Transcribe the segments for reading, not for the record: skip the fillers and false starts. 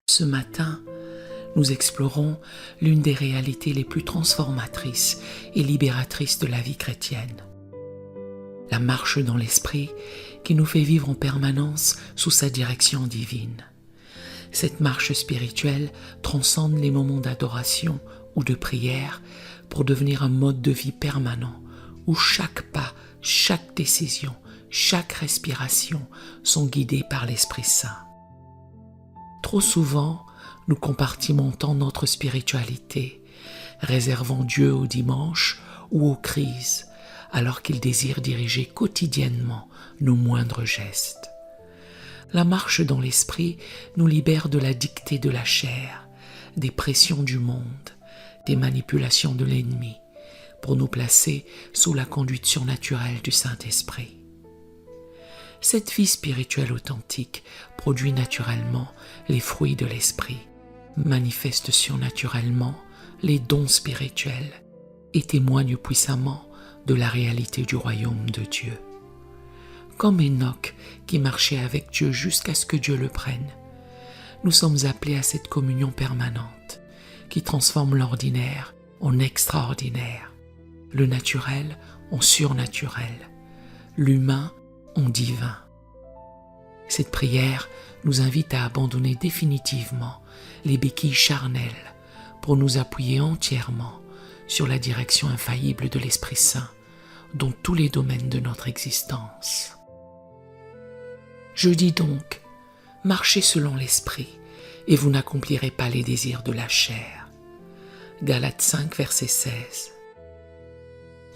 Ce matin, nous explorons l'une des réalités les plus transformatrices et libératrices de la vie chrétienne. La marche dans l'esprit qui nous fait vivre en permanence sous sa direction divine. Cette marche spirituelle transcende les moments d'adoration ou de prière pour devenir un mode de vie permanent où chaque pas, chaque décision, chaque respiration sont guidés par l'Esprit Saint. Trop souvent, nous compartimentons notre spiritualité, réservant Dieu au dimanche ou aux crises, alors qu'il désire diriger quotidiennement nos moindres gestes. La marche dans l'esprit nous libère de la dictée de la chair, des pressions du monde, des manipulations de l'ennemi, pour nous placer sous la conduite surnaturelle du Saint-Esprit. Cette vie spirituelle authentique produit naturellement les fruits de l'esprit, manifeste surnaturellement les dons spirituels et témoigne puissamment de la réalité du royaume de Dieu. Comme Enoch qui marchait avec Dieu jusqu'à ce que Dieu le prenne, nous sommes appelés à cette communion permanente qui transforme l'ordinaire en extraordinaire, le naturel en surnaturel, l'humain en divin. Cette prière nous invite à abandonner définitivement les béquilles charnelles pour nous appuyer entièrement sur la direction infaillible de l'Esprit Saint dans tous les domaines de notre existence. Je dis donc, marchez selon l'Esprit et vous n'accomplirez pas les désirs de la chair. Galates 5, verset 16.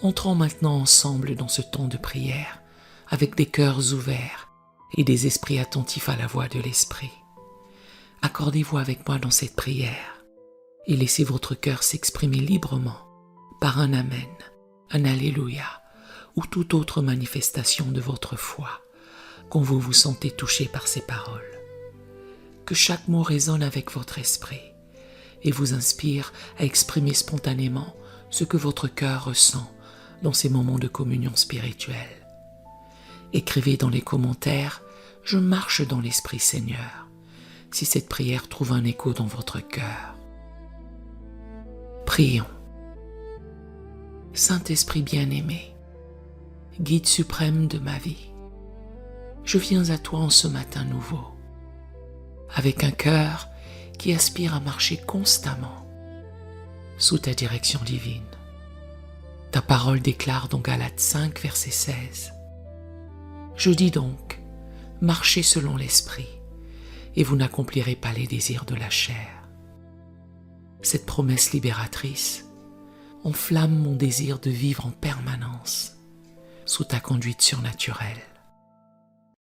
Entrons maintenant ensemble dans ce temps de prière avec des cœurs ouverts et des esprits attentifs à la voix de l'Esprit. Accordez-vous avec moi dans cette prière et laissez votre cœur s'exprimer librement par un Amen, un Alléluia ou toute autre manifestation de votre foi quand vous vous sentez touché par ces paroles. Que chaque mot résonne avec votre esprit et vous inspire à exprimer spontanément ce que votre cœur ressent dans ces moments de communion spirituelle. Écrivez dans les commentaires « Je marche dans l'Esprit Seigneur » si cette prière trouve un écho dans votre cœur. Prions. Saint-Esprit bien-aimé, guide suprême de ma vie, je viens à toi en ce matin nouveau, avec un cœur qui aspire à marcher constamment sous ta direction divine. Ta parole déclare dans Galates 5, verset 16. Je dis donc, marchez selon l'Esprit, et vous n'accomplirez pas les désirs de la chair. Cette promesse libératrice enflamme mon désir de vivre en permanence sous ta conduite surnaturelle.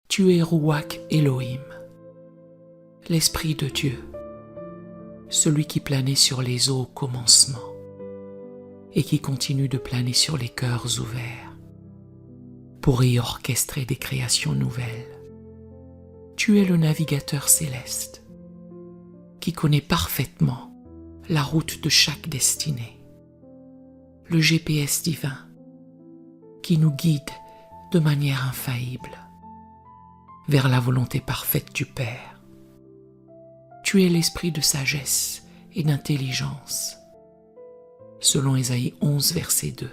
Tu es Ruach Elohim, l'Esprit de Dieu, celui qui planait sur les eaux au commencement et qui continue de planer sur les cœurs ouverts pour y orchestrer des créations nouvelles. Tu es le navigateur céleste qui connaît parfaitement la route de chaque destinée, le GPS divin qui nous guide de manière infaillible vers la volonté parfaite du Père. Tu es l'esprit de sagesse et d'intelligence, selon Ésaïe 11, verset 2,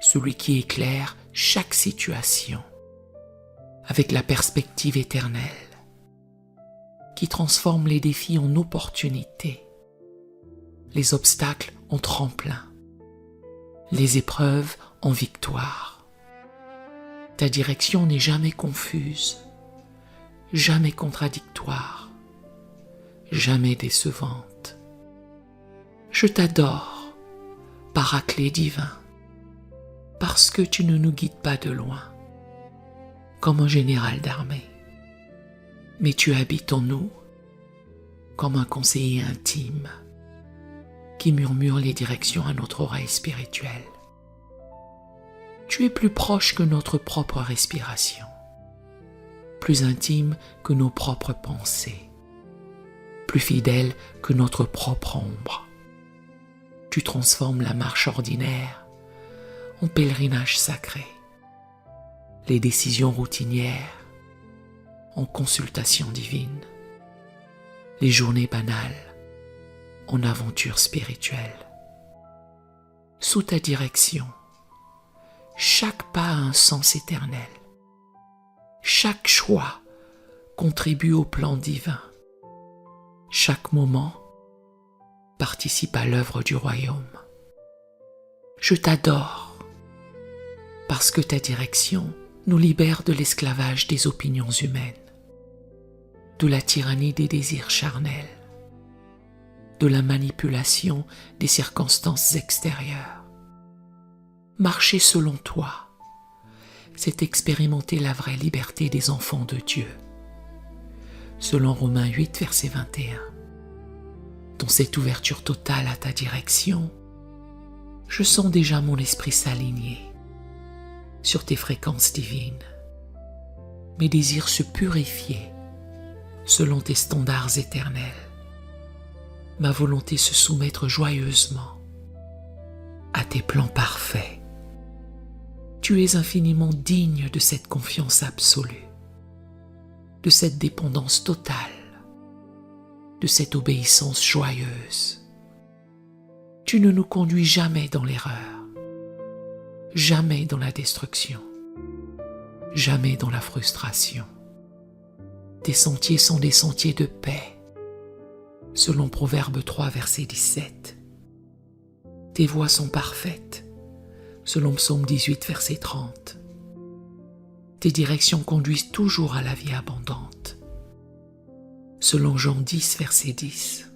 celui qui éclaire chaque situation avec la perspective éternelle, qui transforme les défis en opportunités, les obstacles en tremplin, les épreuves en victoire. Ta direction n'est jamais confuse, jamais contradictoire, jamais décevante. Je t'adore, Paraclet divin, parce que tu ne nous guides pas de loin, comme un général d'armée, mais tu habites en nous comme un conseiller intime qui murmure les directions à notre oreille spirituelle. Tu es plus proche que notre propre respiration, plus intime que nos propres pensées, plus fidèle que notre propre ombre. Tu transformes la marche ordinaire en pèlerinage sacré, les décisions routinières en consultation divine. les journées banales en aventures spirituelles. Sous ta direction, chaque pas a un sens éternel. Chaque choix contribue au plan divin. Chaque moment participe à l'œuvre du royaume. Je t'adore parce que ta direction nous libère de l'esclavage des opinions humaines, de la tyrannie des désirs charnels, de la manipulation des circonstances extérieures. Marcher selon toi, c'est expérimenter la vraie liberté des enfants de Dieu. Selon Romains 8, verset 21. Dans cette ouverture totale à ta direction, je sens déjà mon esprit s'aligner sur tes fréquences divines. Mes désirs se purifier selon tes standards éternels. Ma volonté se soumettre joyeusement à tes plans parfaits. Tu es infiniment digne de cette confiance absolue, de cette dépendance totale, de cette obéissance joyeuse. Tu ne nous conduis jamais dans l'erreur, jamais dans la destruction, jamais dans la frustration. Tes sentiers sont des sentiers de paix, selon Proverbe 3, verset 17. Tes voies sont parfaites, selon Psaume 18, verset 30. Tes directions conduisent toujours à la vie abondante, selon Jean 10, verset 10.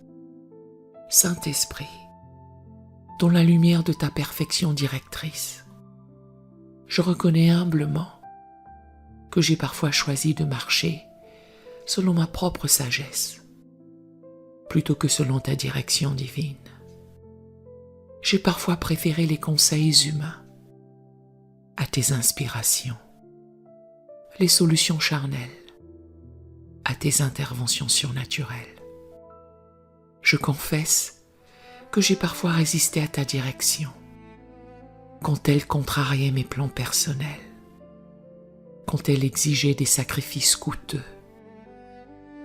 Saint-Esprit, dans la lumière de ta perfection directrice, je reconnais humblement que j'ai parfois choisi de marcher selon ma propre sagesse, plutôt que selon ta direction divine. J'ai parfois préféré les conseils humains à tes inspirations, les solutions charnelles à tes interventions surnaturelles. Je confesse que j'ai parfois résisté à ta direction quand elle contrariait mes plans personnels, quand elle exigeait des sacrifices coûteux,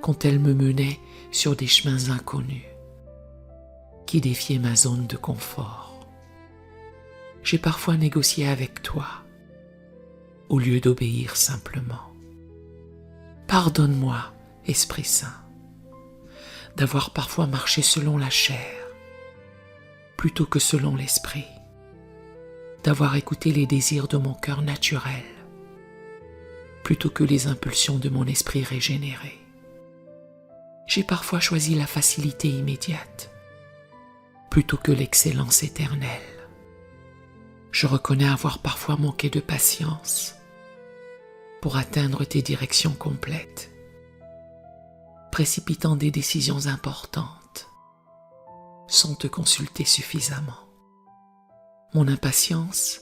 quand elle me menait sur des chemins inconnus qui défiaient ma zone de confort. J'ai parfois négocié avec toi au lieu d'obéir simplement. Pardonne-moi, Esprit Saint, d'avoir parfois marché selon la chair plutôt que selon l'esprit, d'avoir écouté les désirs de mon cœur naturel plutôt que les impulsions de mon esprit régénéré. J'ai parfois choisi la facilité immédiate plutôt que l'excellence éternelle. Je reconnais avoir parfois manqué de patience pour atteindre tes directions complètes, précipitant des décisions importantes sans te consulter suffisamment. Mon impatience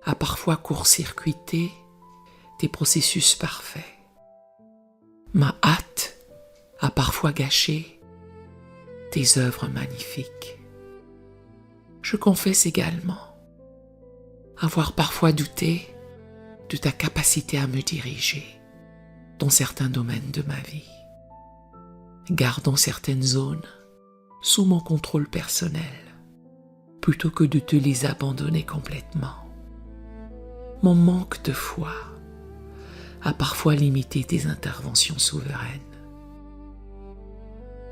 a parfois court-circuité tes processus parfaits. Ma hâte a parfois gâché tes œuvres magnifiques. Je confesse également avoir parfois douté de ta capacité à me diriger dans certains domaines de ma vie, gardant certaines zones sous mon contrôle personnel plutôt que de te les abandonner complètement. Mon manque de foi a parfois limité tes interventions souveraines.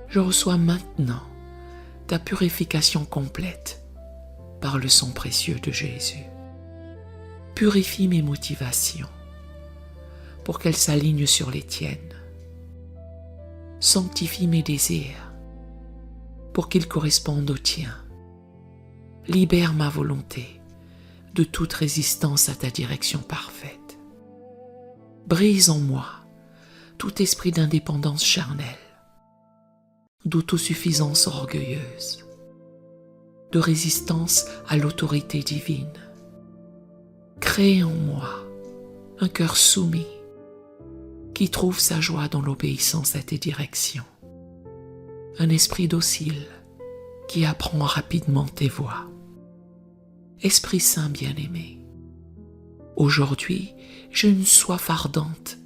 Je reçois maintenant ta purification complète par le sang précieux de Jésus. Purifie mes motivations pour qu'elles s'alignent sur les tiennes. Sanctifie mes désirs pour qu'ils correspondent aux tiens. Libère ma volonté de toute résistance à ta direction parfaite. Brise en moi tout esprit d'indépendance charnelle, d'autosuffisance orgueilleuse, de résistance à l'autorité divine. Crée en moi un cœur soumis qui trouve sa joie dans l'obéissance à tes directions, un esprit docile qui apprend rapidement tes voies. Esprit Saint bien-aimé, aujourd'hui j'ai une soif ardente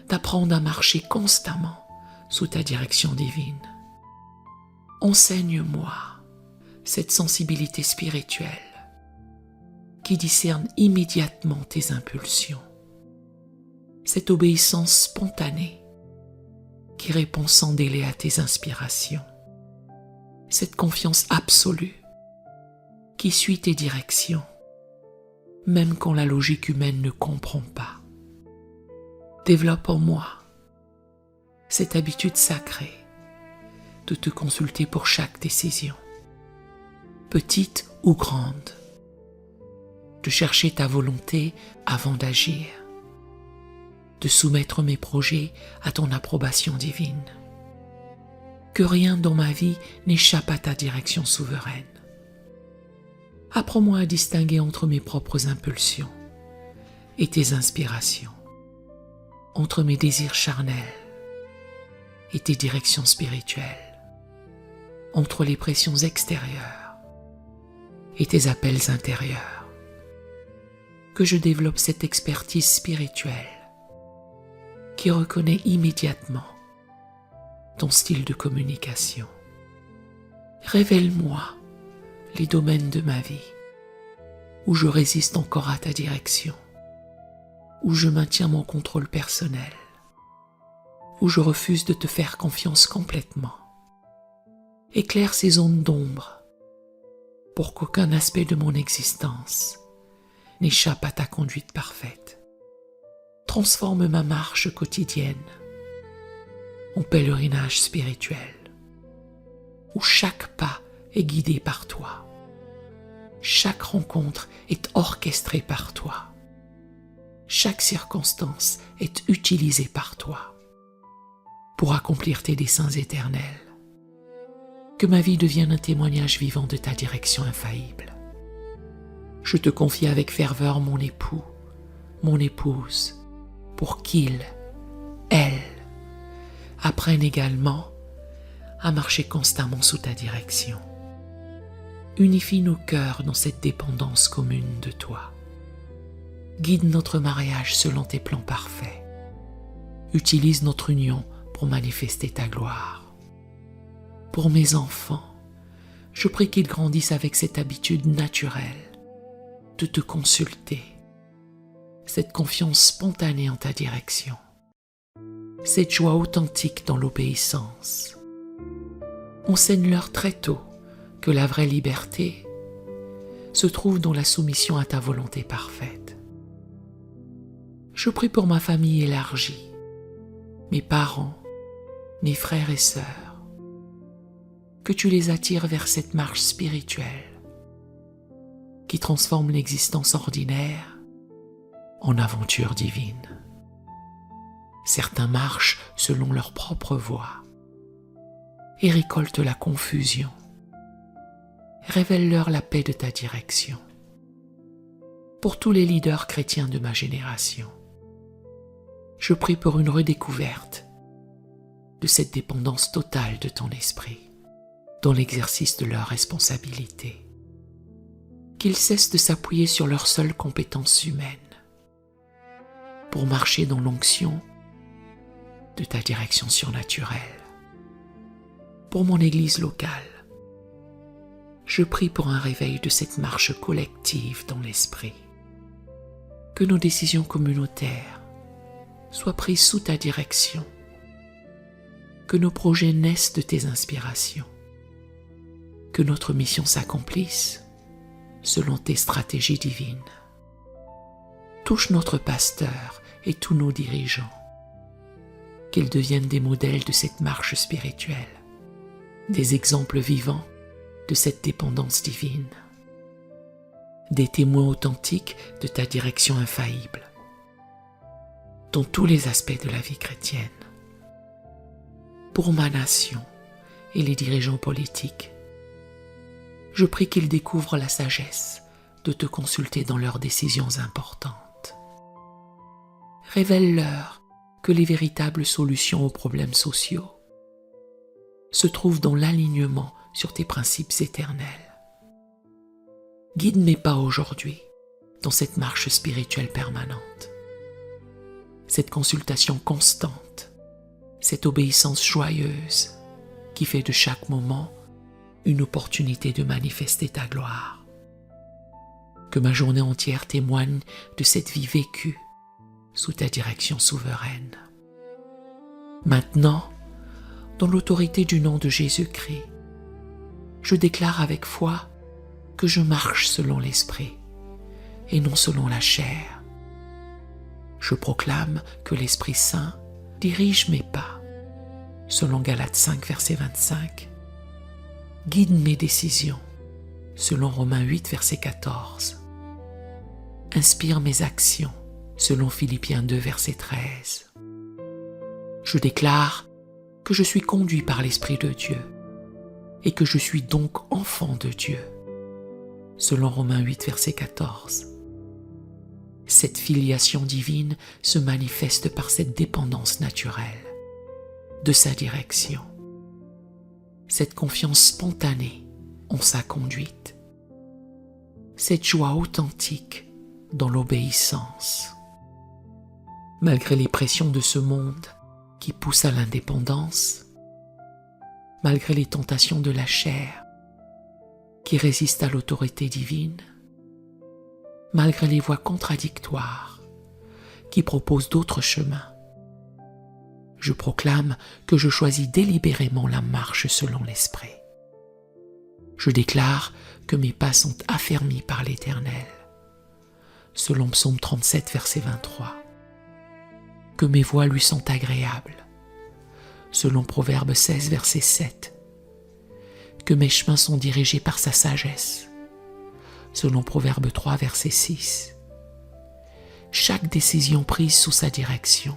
d'apprendre à marcher constamment sous ta direction divine. Enseigne-moi cette sensibilité spirituelle qui discerne immédiatement tes impulsions, cette obéissance spontanée qui répond sans délai à tes inspirations, cette confiance absolue qui suit tes directions, même quand la logique humaine ne comprend pas. Développe en moi cette habitude sacrée de te consulter pour chaque décision, petite ou grande, de chercher ta volonté avant d'agir, de soumettre mes projets à ton approbation divine. Que rien dans ma vie n'échappe à ta direction souveraine. Apprends-moi à distinguer entre mes propres impulsions et tes inspirations, entre mes désirs charnels et tes directions spirituelles, entre les pressions extérieures et tes appels intérieurs. Que je développe cette expertise spirituelle qui reconnaît immédiatement ton style de communication. Révèle-moi les domaines de ma vie où je résiste encore à ta direction, où je maintiens mon contrôle personnel, où je refuse de te faire confiance complètement. Éclaire ces zones d'ombre pour qu'aucun aspect de mon existence n'échappe à ta conduite parfaite. Transforme ma marche quotidienne en pèlerinage spirituel, où chaque pas est guidé par toi. Chaque rencontre est orchestrée par toi. Chaque circonstance est utilisée par toi pour accomplir tes desseins éternels. Que ma vie devienne un témoignage vivant de ta direction infaillible. Je te confie avec ferveur mon époux, mon épouse, pour qu'ils, elles, apprennent également à marcher constamment sous ta direction. Unifie nos cœurs dans cette dépendance commune de toi. Guide notre mariage selon tes plans parfaits. Utilise notre union pour manifester ta gloire. Pour mes enfants, je prie qu'ils grandissent avec cette habitude naturelle de te consulter, cette confiance spontanée en ta direction, cette joie authentique dans l'obéissance. Enseigne-leur très tôt que la vraie liberté se trouve dans la soumission à ta volonté parfaite. Je prie pour ma famille élargie, mes parents, mes frères et sœurs, que tu les attires vers cette marche spirituelle qui transforme l'existence ordinaire en aventure divine. Certains marchent selon leur propre voie et récoltent la confusion. Révèle-leur la paix de ta direction. Pour tous les leaders chrétiens de ma génération, je prie pour une redécouverte de cette dépendance totale de ton esprit dans l'exercice de leurs responsabilités. Qu'ils cessent de s'appuyer sur leurs seules compétences humaines pour marcher dans l'onction de ta direction surnaturelle. Pour mon Église locale, je prie pour un réveil de cette marche collective dans l'esprit. Que nos décisions communautaires soient prises sous ta direction. Que nos projets naissent de tes inspirations. Que notre mission s'accomplisse selon tes stratégies divines. Touche notre pasteur et tous nos dirigeants, qu'ils deviennent des modèles de cette marche spirituelle, des exemples vivants de cette dépendance divine, des témoins authentiques de ta direction infaillible, dans tous les aspects de la vie chrétienne. Pour ma nation et les dirigeants politiques, je prie qu'ils découvrent la sagesse de te consulter dans leurs décisions importantes. Révèle-leur que les véritables solutions aux problèmes sociaux se trouvent dans l'alignement sur tes principes éternels. Guide mes pas aujourd'hui dans cette marche spirituelle permanente, cette consultation constante, cette obéissance joyeuse qui fait de chaque moment une opportunité de manifester ta gloire. Que ma journée entière témoigne de cette vie vécue sous ta direction souveraine. Maintenant, dans l'autorité du nom de Jésus-Christ, je déclare avec foi que je marche selon l'Esprit et non selon la chair. Je proclame que l'Esprit Saint dirige mes pas, selon Galates 5, verset 25. Guide mes décisions, selon Romains 8, verset 14. Inspire mes actions, selon Philippiens 2, verset 13. Je déclare que je suis conduit par l'Esprit de Dieu et que je suis donc enfant de Dieu, selon Romains 8, verset 14. Cette filiation divine se manifeste par cette dépendance naturelle de sa direction, cette confiance spontanée en sa conduite, cette joie authentique dans l'obéissance. Malgré les pressions de ce monde qui poussent à l'indépendance, malgré les tentations de la chair qui résistent à l'autorité divine, malgré les voix contradictoires qui proposent d'autres chemins, je proclame que je choisis délibérément la marche selon l'Esprit. Je déclare que mes pas sont affermis par l'Éternel, selon Psaume 37, verset 23. Que mes voies lui sont agréables, selon Proverbe 16, verset 7. Que mes chemins sont dirigés par sa sagesse, selon Proverbe 3, verset 6. Chaque décision prise sous sa direction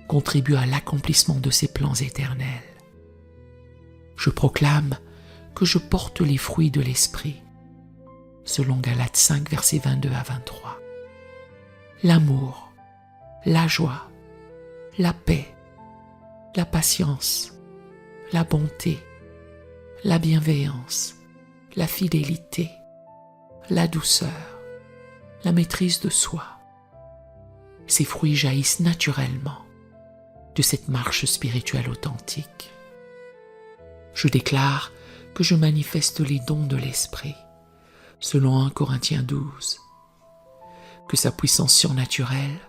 contribue à l'accomplissement de ses plans éternels. Je proclame que je porte les fruits de l'Esprit, selon Galates 5, versets 22 à 23. L'amour, la joie, la paix, la patience, la bonté, la bienveillance, la fidélité, la douceur, la maîtrise de soi. Ces fruits jaillissent naturellement de cette marche spirituelle authentique. Je déclare que je manifeste les dons de l'Esprit, selon 1 Corinthiens 12, que sa puissance surnaturelle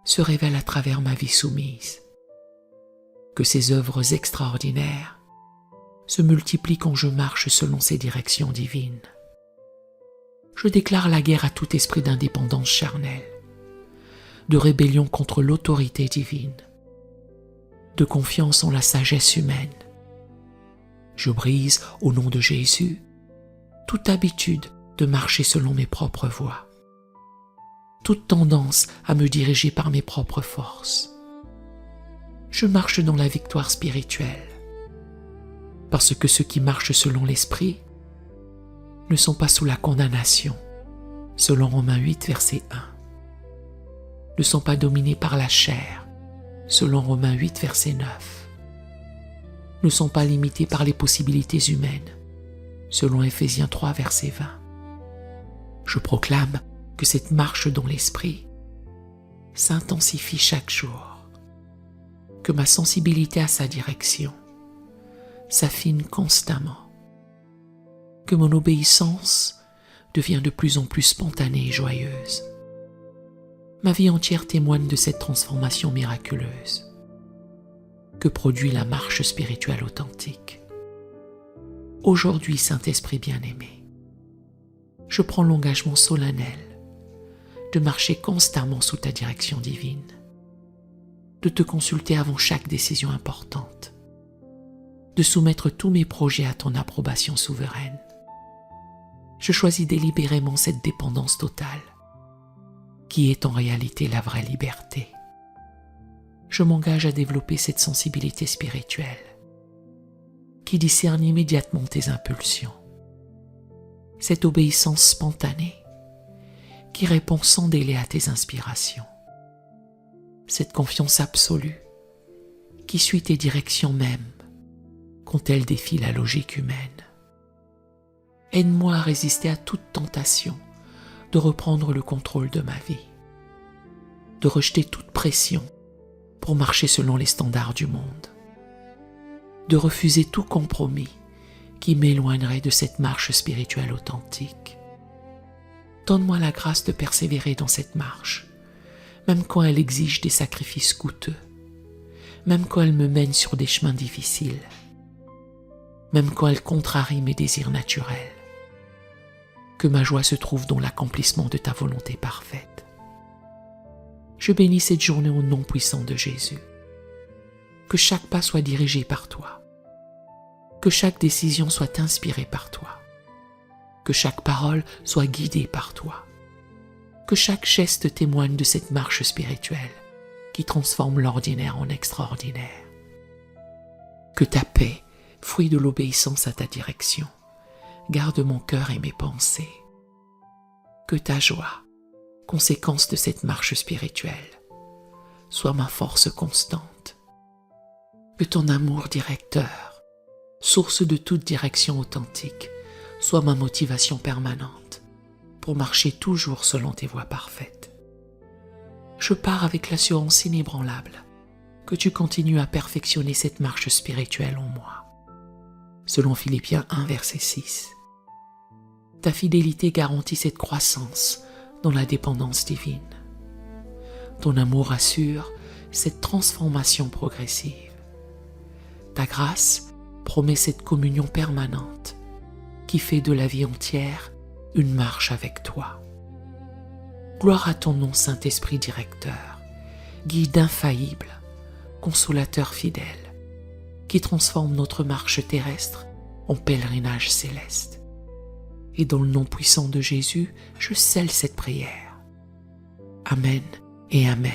se révèle à travers ma vie soumise, que ses œuvres extraordinaires se multiplient quand je marche selon ses directions divines. Je déclare la guerre à tout esprit d'indépendance charnelle, de rébellion contre l'autorité divine, de confiance en la sagesse humaine. Je brise, au nom de Jésus, toute habitude de marcher selon mes propres voies, toute tendance à me diriger par mes propres forces. Je marche dans la victoire spirituelle, parce que ceux qui marchent selon l'Esprit ne sont pas sous la condamnation, selon Romains 8, verset 1, ne sont pas dominés par la chair, selon Romains 8, verset 9, ne sont pas limités par les possibilités humaines, selon Éphésiens 3, verset 20. Je proclame que cette marche dans l'Esprit s'intensifie chaque jour, que ma sensibilité à sa direction s'affine constamment, que mon obéissance devient de plus en plus spontanée et joyeuse. Ma vie entière témoigne de cette transformation miraculeuse que produit la marche spirituelle authentique. Aujourd'hui, Saint-Esprit bien-aimé, je prends l'engagement solennel de marcher constamment sous ta direction divine, de te consulter avant chaque décision importante, de soumettre tous mes projets à ton approbation souveraine. Je choisis délibérément cette dépendance totale, qui est en réalité la vraie liberté. Je m'engage à développer cette sensibilité spirituelle, qui discerne immédiatement tes impulsions, cette obéissance spontanée, qui répond sans délai à tes inspirations, cette confiance absolue, qui suit tes directions mêmes, quand elles défient la logique humaine. Aide-moi à résister à toute tentation de reprendre le contrôle de ma vie, de rejeter toute pression pour marcher selon les standards du monde, de refuser tout compromis qui m'éloignerait de cette marche spirituelle authentique. Donne-moi la grâce de persévérer dans cette marche, même quand elle exige des sacrifices coûteux, même quand elle me mène sur des chemins difficiles, même quand elle contrarie mes désirs naturels. Que ma joie se trouve dans l'accomplissement de ta volonté parfaite. Je bénis cette journée au nom puissant de Jésus. Que chaque pas soit dirigé par toi. Que chaque décision soit inspirée par toi. Que chaque parole soit guidée par toi. Que chaque geste témoigne de cette marche spirituelle qui transforme l'ordinaire en extraordinaire. Que ta paix, fruit de l'obéissance à ta direction, garde mon cœur et mes pensées. Que ta joie, conséquence de cette marche spirituelle, soit ma force constante. Que ton amour directeur, source de toute direction authentique, soit ma motivation permanente pour marcher toujours selon tes voies parfaites. Je pars avec l'assurance inébranlable que tu continues à perfectionner cette marche spirituelle en moi. Selon Philippiens 1, verset 6. Ta fidélité garantit cette croissance dans la dépendance divine. Ton amour assure cette transformation progressive. Ta grâce promet cette communion permanente qui fait de la vie entière une marche avec toi. Gloire à ton nom, Saint-Esprit directeur, guide infaillible, consolateur fidèle, qui transforme notre marche terrestre en pèlerinage céleste. Et dans le nom puissant de Jésus, je scelle cette prière. Amen et Amen.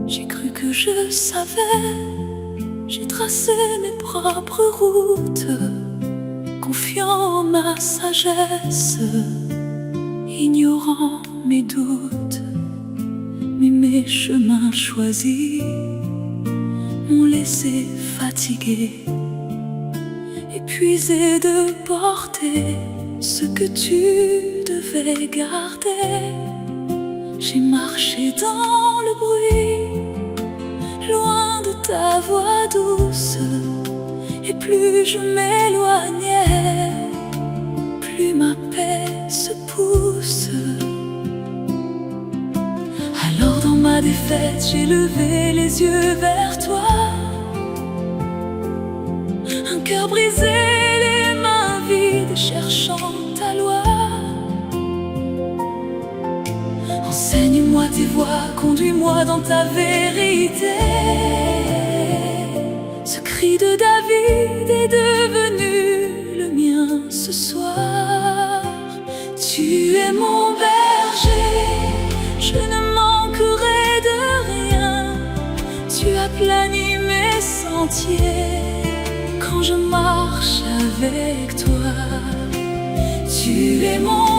J'ai cru que je savais, j'ai tracé mes propres routes, confiant en ma sagesse, ignorant mes doutes. Mais mes chemins choisis m'ont laissé fatigué, épuisé de porter ce que tu devais garder. J'ai marché dans le bruit, loin de ta voix douce, et plus je m'éloignais, plus ma paix se pousse. Alors dans ma défaite, j'ai levé les yeux vers toi, un cœur brisé, les mains vides, cherchant ta loi. Enseigne-moi tes voies, conduis-moi dans ta vérité. Ce cri de David est devenu le mien ce soir. Tu es mon berger, je ne manquerai de rien. Tu aplanis mes sentiers quand je marche avec toi. Tu es mon